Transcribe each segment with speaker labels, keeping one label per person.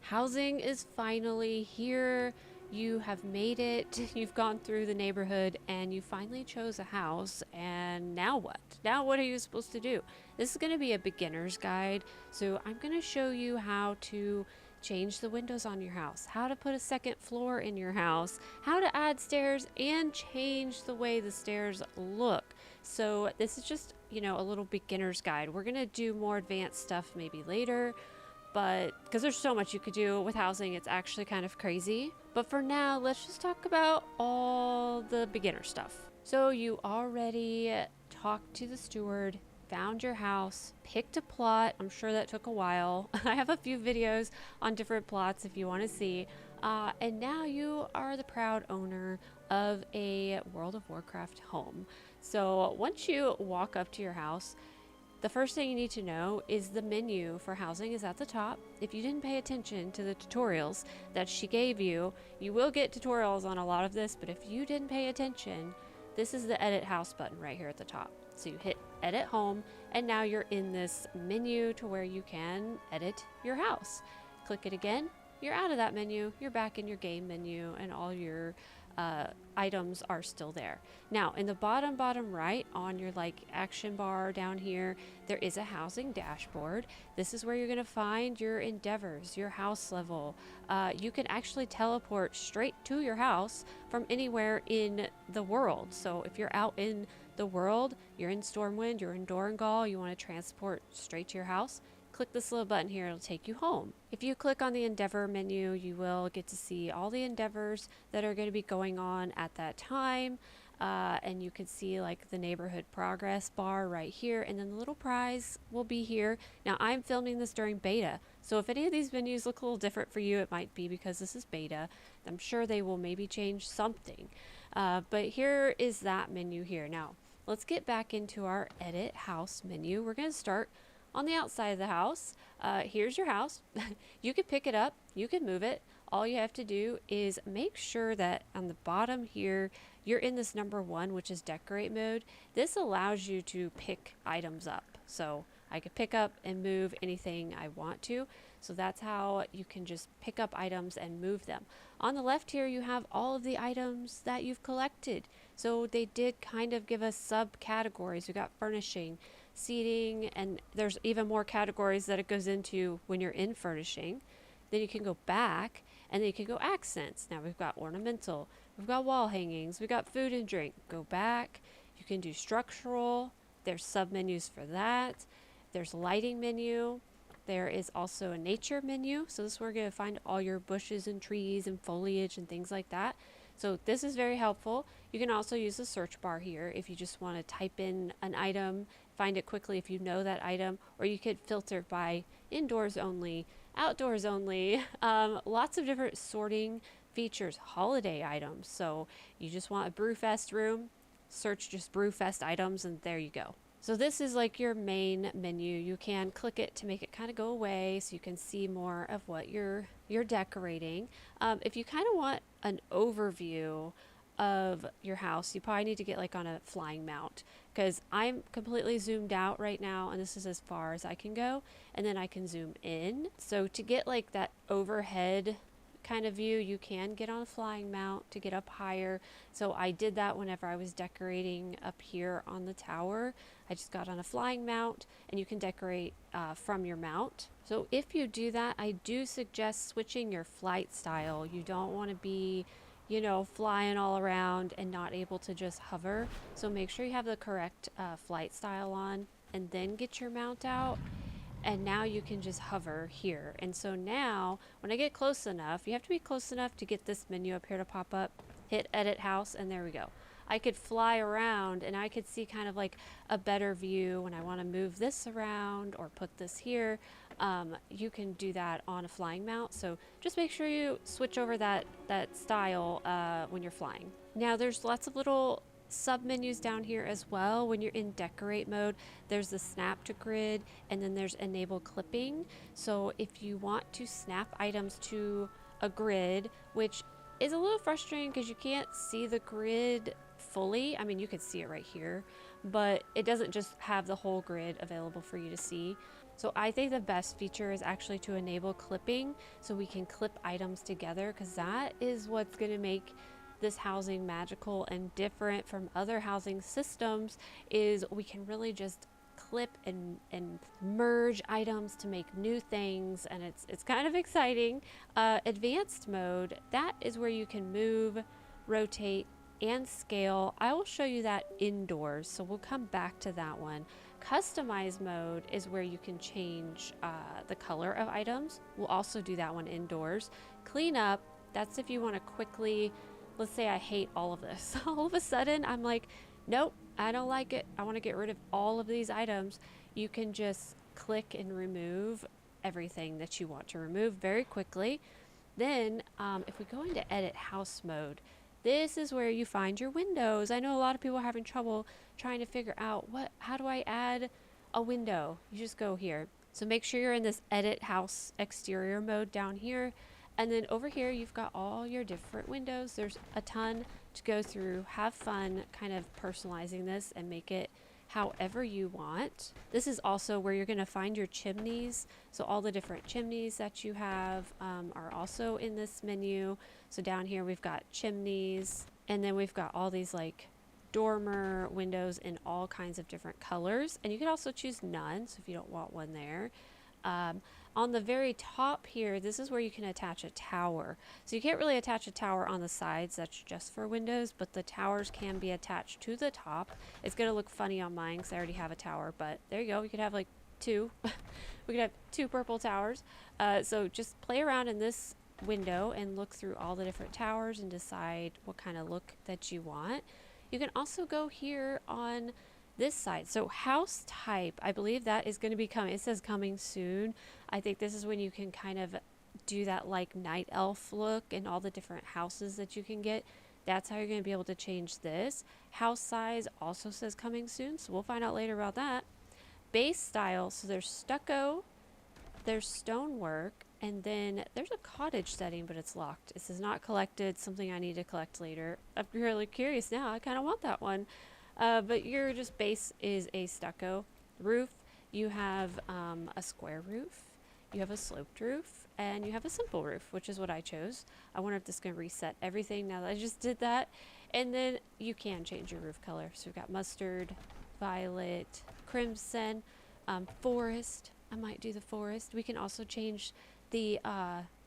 Speaker 1: Housing is finally here. You have made it. You've gone through the neighborhood and you finally chose a house. And now what? Now what are you supposed to do? This is going to be a beginner's guide. So I'm going to show you how to change the windows on your house, how to put a second floor in your house, how to add stairs and change the way the stairs look. So this is just, a little beginner's guide. We're going to do more advanced stuff maybe later, but because there's so much you could do with housing, it's actually kind of crazy. But for now, let's just talk about all the beginner stuff. So you already talked to the steward, found your house, picked a plot. I'm sure that took a while. I have a few videos on different plots if you want to see. And now you are the proud owner of a World of Warcraft home. So once you walk up to your house, the first thing you need to know is the menu for housing is at the top. If you didn't pay attention to the tutorials that she gave you, you will get tutorials on a lot of this, but if you didn't pay attention, this is the edit house button right here at the top. So you hit edit home, and now you're in this menu to where you can edit your house. Click it again, you're out of that menu, you're back in your game menu, and all your items are still there. Now in the bottom right on your action bar down here, there is a housing dashboard. This is where you're going to find your endeavors, your house level. You can actually teleport straight to your house from anywhere in the world. So if you're out in the world, you're in Stormwind, you're in Dorangal, you want to transport straight to your house, click this little button here, it'll take you home. If you click on the Endeavor menu, you will get to see all the endeavors that are going to be going on at that time. And you can see the neighborhood progress bar right here, and then the little prize will be here. Now I'm filming this during beta, so if any of these menus look a little different for you, it might be because this is beta. I'm sure they will maybe change something. But here is that menu here. Now let's get back into our edit house menu. We're going to start on the outside of the house. Here's your house. You can pick it up, you can move it. All you have to do is make sure that on the bottom here, you're in this number 1, which is decorate mode. This allows you to pick items up. So I could pick up and move anything I want to. So that's how you can just pick up items and move them. On the left here, you have all of the items that you've collected. So they did kind of give us subcategories. We got furnishing, seating, and there's even more categories that it goes into when you're in furnishing. Then you can go back, and then you can go accents. Now we've got ornamental, we've got wall hangings, we've got food and drink. Go back, you can do structural, there's sub menus for that. There's lighting menu. There is also a nature menu. So this is where you're going to find all your bushes and trees and foliage and things like that. So this is very helpful. You can also use the search bar here if you just want to type in an item, find it quickly if you know that item, or you could filter by indoors only, outdoors only, lots of different sorting features, holiday items. So you just want a Brewfest room, search just Brewfest items, and there you go. So this is your main menu. You can click it to make it kind of go away so you can see more of what you're decorating. If you kind of want an overview of your house, you probably need to get on a flying mount, because I'm completely zoomed out right now and this is as far as I can go, and then I can zoom in. So to get that overhead kind of view, you can get on a flying mount to get up higher. So I did that whenever I was decorating up here on the tower. I just got on a flying mount, and you can decorate from your mount. So if you do that, I do suggest switching your flight style. You don't want to be flying all around and not able to just hover. So make sure you have the correct flight style on, and then get your mount out. And now you can just hover here. And so now when I get close enough, you have to be close enough to get this menu up here to pop up, hit edit house, and there we go. I could fly around and I could see kind of a better view when I want to move this around or put this here. You can do that on a flying mount. So just make sure you switch over that style when you're flying. Now there's lots of little sub menus down here as well. When you're in decorate mode, there's the snap to grid, and then there's enable clipping. So if you want to snap items to a grid, which is a little frustrating because you can't see the grid fully. I mean, you can see it right here, but it doesn't just have the whole grid available for you to see. So I think the best feature is actually to enable clipping so we can clip items together, because that is what's going to make this housing magical and different from other housing systems. Is we can really just clip and merge items to make new things, and it's kind of exciting. Advanced mode, that is where you can move, rotate, and scale. I will show you that indoors, so we'll come back to that one. Customize mode is where you can change the color of items. We'll also do that one indoors. Clean up, that's if you want to quickly, let's say I hate all of this. All of a sudden, I'm like, nope, I don't like it. I want to get rid of all of these items. You can just click and remove everything that you want to remove very quickly. Then if we go into edit house mode, this is where you find your windows. I know a lot of people are having trouble trying to figure out how do I add a window? You just go here. So make sure you're in this edit house exterior mode down here. And then over here, you've got all your different windows. There's a ton to go through. Have fun kind of personalizing this and make it however you want. This is also where you're going to find your chimneys. So all the different chimneys that you have are also in this menu. So down here we've got chimneys, and then we've got all these like dormer windows in all kinds of different colors. And you can also choose none, so if you don't want one there. On the very top here, this is where you can attach a tower. So you can't really attach a tower on the sides, that's just for windows, but the towers can be attached to the top. It's going to look funny on mine because I already have a tower, but there you go. We could have like two. We could have two purple towers. So just play around in this window and look through all the different towers and decide what kind of look that you want. You can also go here on this side. So house type, I believe that is going to be coming. It says coming soon. I think this is when you can kind of do that like night elf look and all the different houses that you can get. That's how you're going to be able to change this. House size also says coming soon, so we'll find out later about that. Base style, so there's stucco, there's stonework, and then there's a cottage setting, but it's locked. It says not collected, something I need to collect later. I'm really curious now. I kind of want that one. But your just base is a stucco. Roof, you have a square roof, you have a sloped roof, and you have a simple roof, which is what I chose. I wonder if this is going to reset everything now that I just did that. And then you can change your roof color. So we've got mustard, violet, crimson, forest. I might do the forest. We can also change the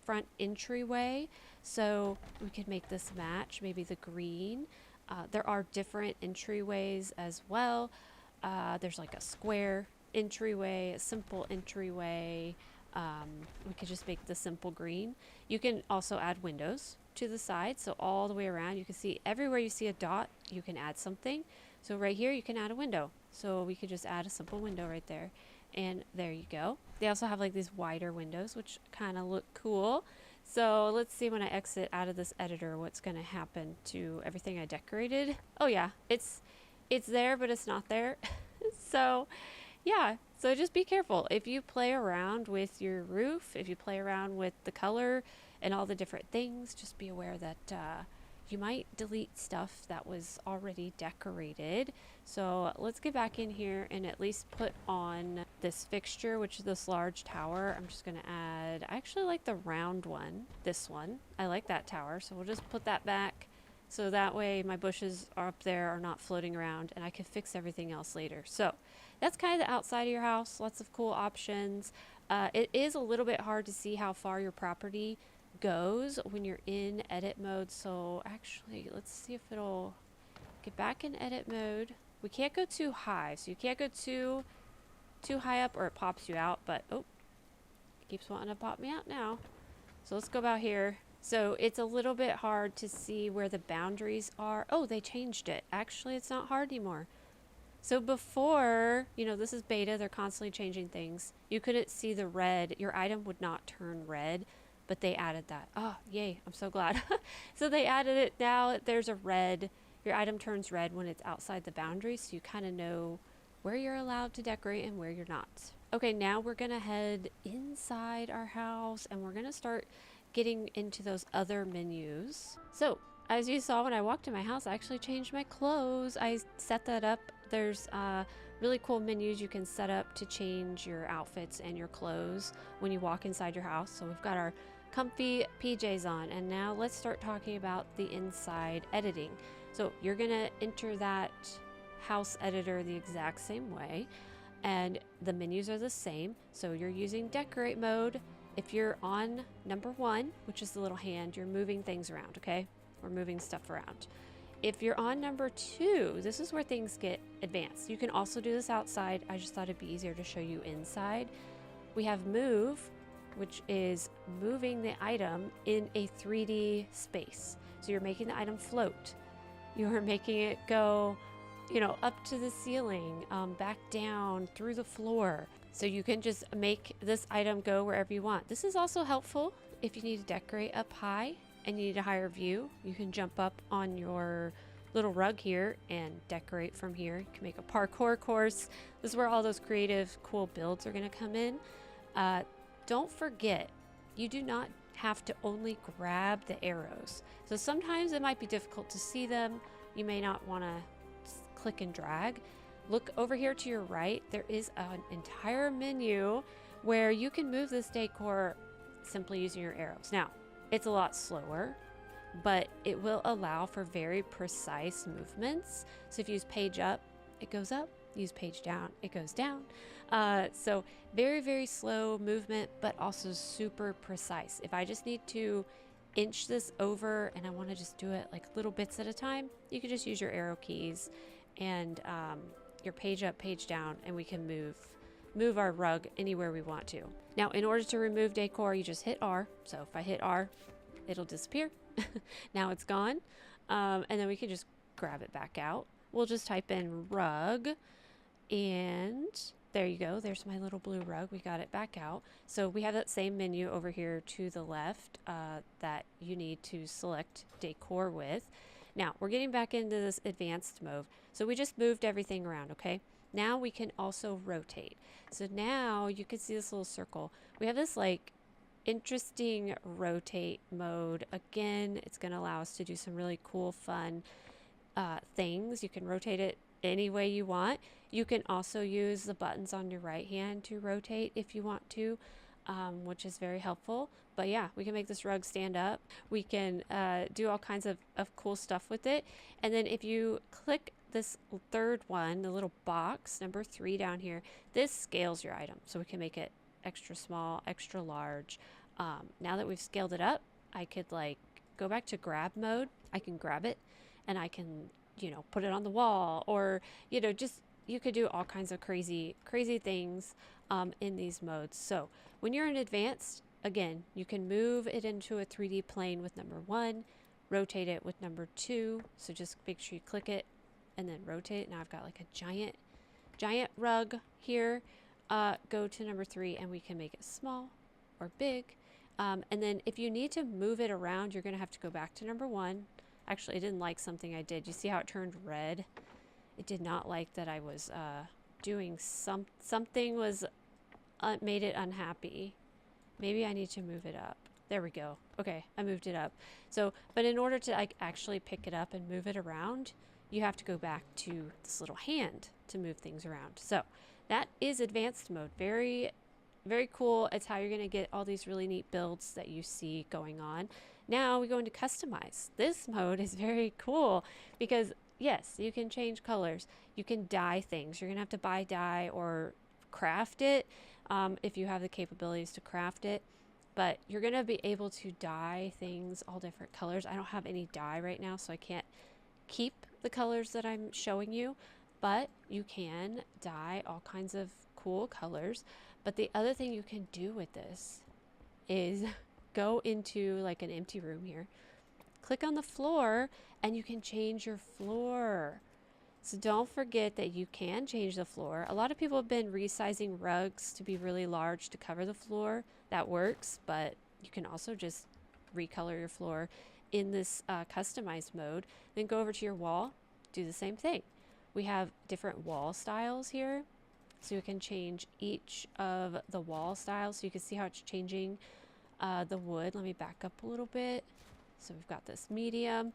Speaker 1: front entryway. So we could make this match, maybe the green. There are different entryways as well. There's like a square entryway, a simple entryway. We could just make the simple green. You can also add windows to the side. So all the way around, you can see everywhere you see a dot, you can add something. So right here, you can add a window. So we could just add a simple window right there. And there you go. They also have like these wider windows, which kind of look cool. So let's see when I exit out of this editor what's going to happen to everything I decorated. Oh yeah, it's there, but it's not there. So yeah, so just be careful. If you play around with your roof, if you play around with the color and all the different things, just be aware that you might delete stuff that was already decorated. So let's get back in here and at least put on this fixture, which is this large tower. I'm just going to add, I actually like the round one, this one. I like that tower, so we'll just put that back. So that way my bushes are up there are not floating around, and I can fix everything else later. So that's kind of the outside of your house. Lots of cool options. It is a little bit hard to see how far your property goes when you're in edit mode. So actually, let's see if it'll get back in edit mode. We can't go too high, so you can't go too high up or it pops you out. But oh, it keeps wanting to pop me out now. So let's go about here. So it's a little bit hard to see where the boundaries are. Oh, they changed it. Actually, it's not hard anymore. So before, you know, this is beta, they're constantly changing things. You couldn't see the red. Your item would not turn red, but they added that. Oh, yay, I'm so glad. So they added it. Now there's a red. Your item turns red when it's outside the boundary, so you kind of know where you're allowed to decorate and where you're not. Okay, now we're going to head inside our house, and we're going to start getting into those other menus. So as you saw when I walked in my house, I actually changed my clothes. I set that up. There's really cool menus you can set up to change your outfits and your clothes when you walk inside your house. So we've got our comfy PJs on, and now let's start talking about the inside editing. So you're gonna enter that house editor the exact same way, and the menus are the same. So you're using decorate mode. If you're on number 1, which is the little hand, you're moving things around, okay? We're moving stuff around. If you're on number 2, this is where things get advanced. You can also do this outside. I just thought it'd be easier to show you inside. We have move, which is moving the item in a 3D space. So you're making the item float. You're making it go, you know, up to the ceiling, back down, through the floor. So you can just make this item go wherever you want. This is also helpful if you need to decorate up high and you need a higher view. You can jump up on your little rug here and decorate from here. You can make a parkour course. This is where all those creative, cool builds are gonna come in. Don't forget, you do not have to only grab the arrows. So sometimes it might be difficult to see them. You may not wanna click and drag. Look over here to your right. There is an entire menu where you can move this decor simply using your arrows. Now, it's a lot slower, but it will allow for very precise movements. So if you use page up, it goes up. Use page down, it goes down. So very, very slow movement, but also super precise. If I just need to inch this over and I want to just do it like little bits at a time, you can just use your arrow keys and your page up, page down, and we can move our rug anywhere we want to. Now, in order to remove decor, you just hit R. So if I hit R, it'll disappear. Now it's gone. And then we can just grab it back out. We'll just type in rug, and there you go. There's my little blue rug. We got it back out. So we have that same menu over here to the left that you need to select decor with. Now we're getting back into this advanced mode. So we just moved everything around, okay? Now we can also rotate. So now you can see this little circle. We have this like interesting rotate mode. Again, it's going to allow us to do some really cool, fun things. You can rotate it any way you want. You can also use the buttons on your right hand to rotate if you want to, which is very helpful. But yeah, we can make this rug stand up. We can do all kinds of cool stuff with it. And then if you click this third one, the little box, number 3 down here, this scales your item. So we can make it extra small, extra large. Now that we've scaled it up, I could like go back to grab mode. I can grab it and I can, you know, put it on the wall, or, you know, just, you could do all kinds of crazy things in these modes. So when you're in advanced, again, you can move it into a 3D plane with number 1, rotate it with number 2. So just make sure you click it and then rotate it. Now I've got like a giant rug here. Go to number 3 and we can make it small or big. And then if you need to move it around, you're going to have to go back to number 1. Actually, I didn't like something I did. You see how it turned red? It did not like that I was doing something was made it unhappy. Maybe I need to move it up. There we go. Okay, I moved it up. So, but in order to like actually pick it up and move it around, you have to go back to this little hand to move things around. So that is advanced mode. Very, very cool. It's how you're going to get all these really neat builds that you see going on. Now we go into customize. This mode is very cool because yes, you can change colors. You can dye things. You're going to have to buy dye or craft it if you have the capabilities to craft it. But you're going to be able to dye things all different colors. I don't have any dye right now, so I can't keep the colors that I'm showing you. But you can dye all kinds of cool colors. But the other thing you can do with this is go into like an empty room here, click on the floor, and you can change your floor. So don't forget that you can change the floor. A lot of people have been resizing rugs to be really large to cover the floor. That works, but you can also just recolor your floor in this customized mode. Then go over to your wall, do the same thing. We have different wall styles here. So you can change each of the wall styles. So you can see how it's changing the wood. Let me back up a little bit. So we've got this medium,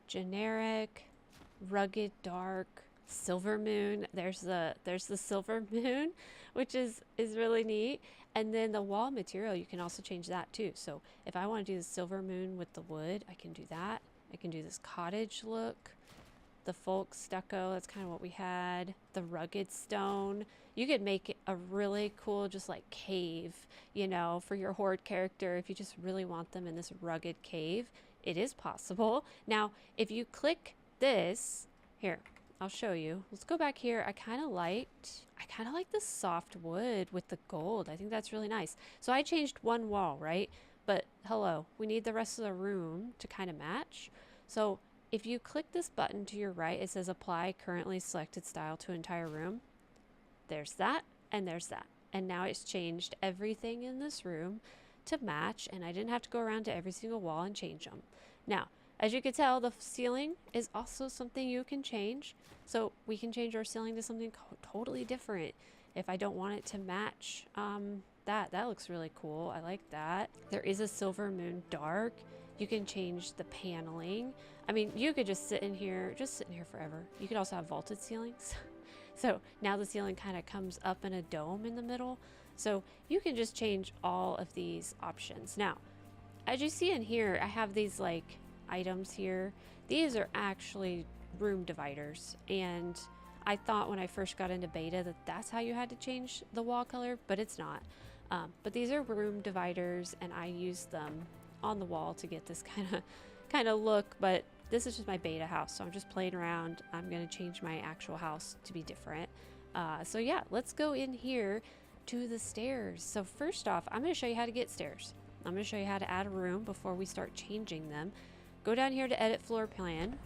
Speaker 1: generic, rugged, dark, silver moon. There's the silver moon, which is really neat. And then the wall material, you can also change that too. So if I want to do the silver moon with the wood, I can do that. I can do this cottage look, the folk stucco, that's kind of what we had, the rugged stone. You could make a really cool just like cave, you know, for your horde character if you just really want them in this rugged cave. It is possible. Now if you click this here, I'll show you. Let's go back here. I kind of like the soft wood with the gold. I think that's really nice. So I changed one wall, right? But hello, we need the rest of the room to kind of match. So if you click this button to your right, it says apply currently selected style to entire room. There's that, and there's that. And now it's changed everything in this room to match, and I didn't have to go around to every single wall and change them. Now, as you can tell, the ceiling is also something you can change. So we can change our ceiling to something totally different if I don't want it to match that looks really cool. I like that. There is a silver moon dark. You can change the paneling. I mean, you could just sit in here forever. You could also have vaulted ceilings. So now the ceiling kind of comes up in a dome in the middle. So you can just change all of these options. Now, as you see in here, I have these like items here. These are actually room dividers, and I thought when I first got into beta that that's how you had to change the wall color, but it's not. But these are room dividers, and I use them on the wall to get this kind of look. But this is just my beta house, so I'm just playing around. I'm gonna change my actual house to be different. So yeah, let's go in here to the stairs. So first off, I'm gonna show you how to get stairs. I'm gonna show you how to add a room before we start changing them. Go down here to edit floor plan,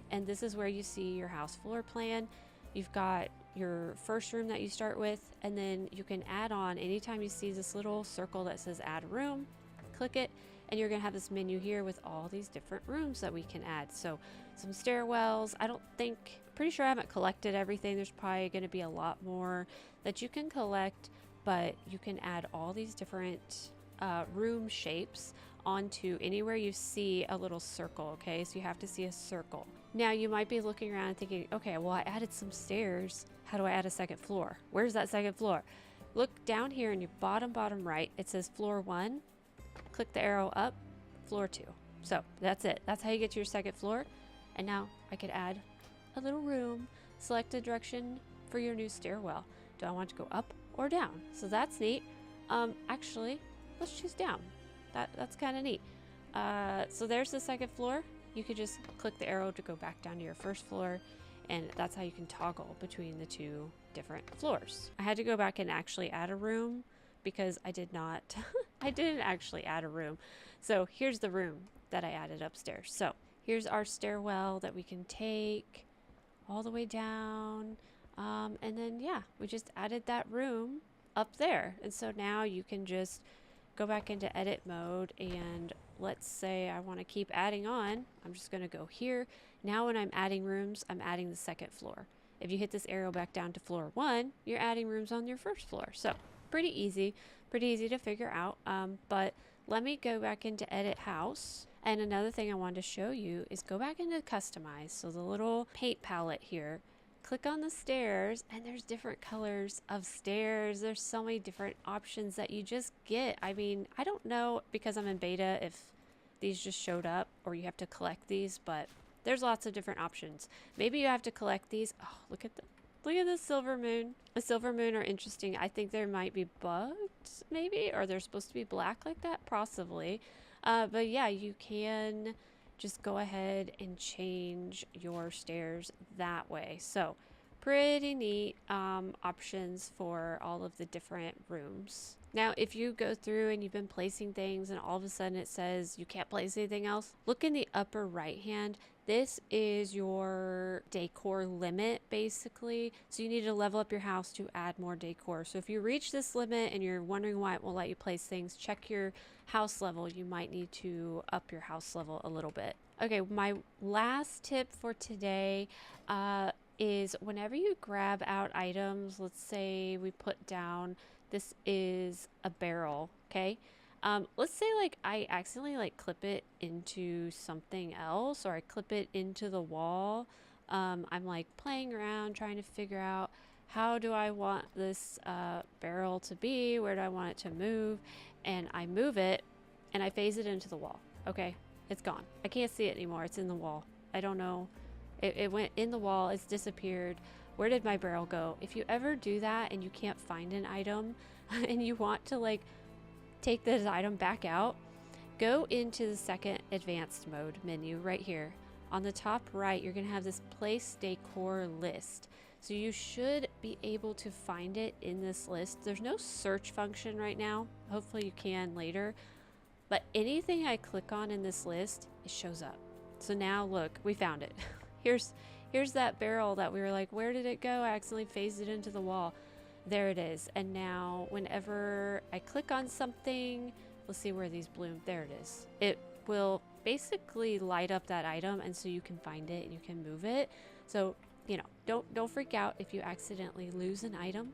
Speaker 1: and this is where you see your house floor plan. You've got your first room that you start with, and then you can add on anytime you see this little circle that says add a room, click it, and you're gonna have this menu here with all these different rooms that we can add. So some stairwells. Pretty sure I haven't collected everything. There's probably gonna be a lot more that you can collect, but you can add all these different room shapes onto anywhere you see a little circle. Okay, so you have to see a circle. Now you might be looking around and thinking, okay, well, I added some stairs. How do I add a second floor? Where's that second floor? Look down here in your bottom right. It says floor 1. Click the arrow up, floor 2. So that's it. That's how you get to your second floor. And now I could add a little room. Select a direction for your new stairwell. Do I want to go up or down? So that's neat. Actually, let's choose down. That's kind of neat. So there's the second floor. You could just click the arrow to go back down to your first floor, and that's how you can toggle between the two different floors. I had to go back and actually add a room because I didn't actually add a room. So here's the room that I added upstairs. So here's our stairwell that we can take all the way down. And then, yeah, we just added that room up there. And so now you can just go back into edit mode, and let's say I want to keep adding on. I'm just going to go here. Now when I'm adding rooms, I'm adding the second floor. If you hit this arrow back down to floor 1, you're adding rooms on your first floor. So pretty easy to figure out. But let me go back into edit house. And another thing I wanted to show you is go back into customize. So the little paint palette here, click on the stairs, and there's different colors of stairs. There's so many different options that you just get. I mean, I don't know, because I'm in beta, if these just showed up or you have to collect these, but there's lots of different options. Maybe you have to collect these. Oh, look at the silver moon. A silver moon are interesting. I think there might be bugged, maybe, or they're supposed to be black like that, possibly. But yeah, you can just go ahead and change your stairs that way. So pretty neat options for all of the different rooms. Now, if you go through and you've been placing things and all of a sudden it says you can't place anything else, look in the upper right hand. This is your decor limit, basically. So you need to level up your house to add more decor. So if you reach this limit and you're wondering why it won't let you place things, check your house level. You might need to up your house level a little bit. Okay, my last tip for today is whenever you grab out items, let's say we put down, this is a barrel, okay? Let's say like I accidentally like clip it into something else, or I clip it into the wall. I'm like playing around trying to figure out how do I want this barrel to be, where do I want it to move, and I move it and I phase it into the wall. Okay, it's gone. I can't see it anymore. It's in the wall. I don't know. It went in the wall. It's disappeared. Where did my barrel go? If you ever do that and you can't find an item and you want to like take this item back out, go into the second advanced mode menu right here. On the top right, you're gonna have this place decor list. So you should be able to find it in this list. There's no search function right now. Hopefully you can later. But anything I click on in this list, it shows up. So now look, we found it. Here's that barrel that we were like, where did it go? I accidentally phased it into the wall. There it is. And now whenever I click on something, let's see where these bloom. There it is. It will basically light up that item, and so you can find it and you can move it. So, you know, don't freak out if you accidentally lose an item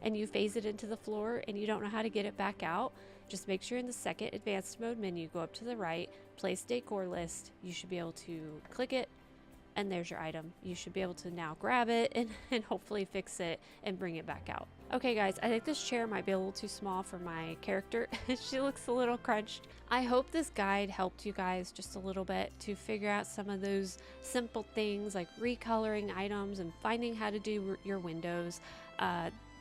Speaker 1: and you phase it into the floor and you don't know how to get it back out. Just make sure in the second advanced mode menu, go up to the right, place decor list. You should be able to click it, and there's your item. You should be able to now grab it and hopefully fix it and bring it back out. Okay guys, I think this chair might be a little too small for my character. She looks a little crunched. I hope this guide helped you guys just a little bit to figure out some of those simple things like recoloring items and finding how to do your windows.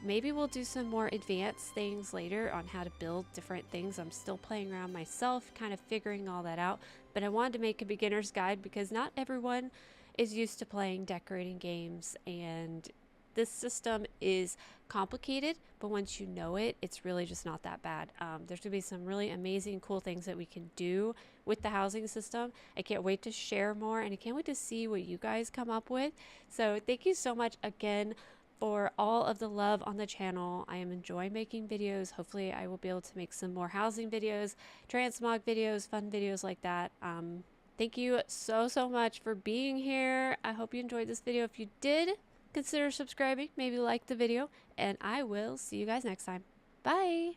Speaker 1: Maybe we'll do some more advanced things later on how to build different things. I'm still playing around myself, kind of figuring all that out, but I wanted to make a beginner's guide because not everyone is used to playing decorating games, and this system is complicated, but once you know it, it's really just not that bad. There's gonna be some really amazing, cool things that we can do with the housing system. I can't wait to share more, and I can't wait to see what you guys come up with. So thank you so much again for all of the love on the channel. I am enjoying making videos. Hopefully I will be able to make some more housing videos, transmog videos, fun videos like that. Thank you so much for being here. I hope you enjoyed this video. If you did, consider subscribing, maybe like the video, and I will see you guys next time. Bye.